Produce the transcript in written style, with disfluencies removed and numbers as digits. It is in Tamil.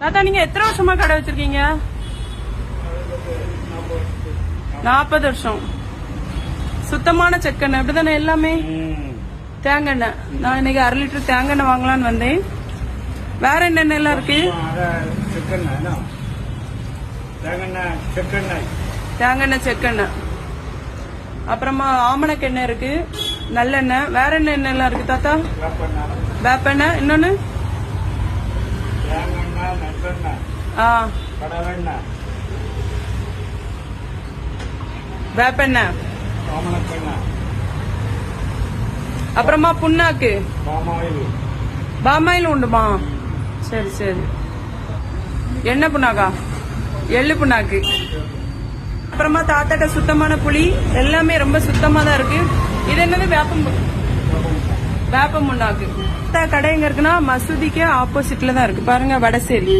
தாத்தா நீங்க எத்தனை வருஷமா கடை வச்சிருக்கீங்க? 40 வருஷம். சுத்தமான செக்கெண்ணெய் அப்படிதானே எல்லாமே? தேங்காய் எண்ணெய். நான் இன்னைக்கு 1/2 லிட்டர் தேங்காய் எண்ணெய் வாங்கலான்னு வந்தேன். வேற என்னென்ன எல்லாம் இருக்கு? தேங்காய் எண்ணெய், செக்கெண்ணெய், அப்புறமா ஆமணக்கு எண்ணெய் இருக்கு, நல்லெண்ணெய். வேற என்ன எண்ணெய் எல்லாம் இருக்கு தாத்தா? வேப்பெண்ணெய், இன்னொன்னு வேப்பெண்ணெய், அப்புறமா புண்ணாக்கு, பாமாயில் உண்டுமா? சரி சரி. என்ன புண்ணாக்கா? எள்ளு புண்ணாக்கு. அப்புறமா தாத்தாட்ட சுத்தமான புளி, எல்லாமே ரொம்ப சுத்தமா தான் இருக்கு. இது என்னது? வேப்ப புண்ணாக்கு. கடை எங்க இருக்குன்னா மசூதிக்கு ஆப்போசிட்ல தான் இருக்கு பாருங்க, வடசேரி.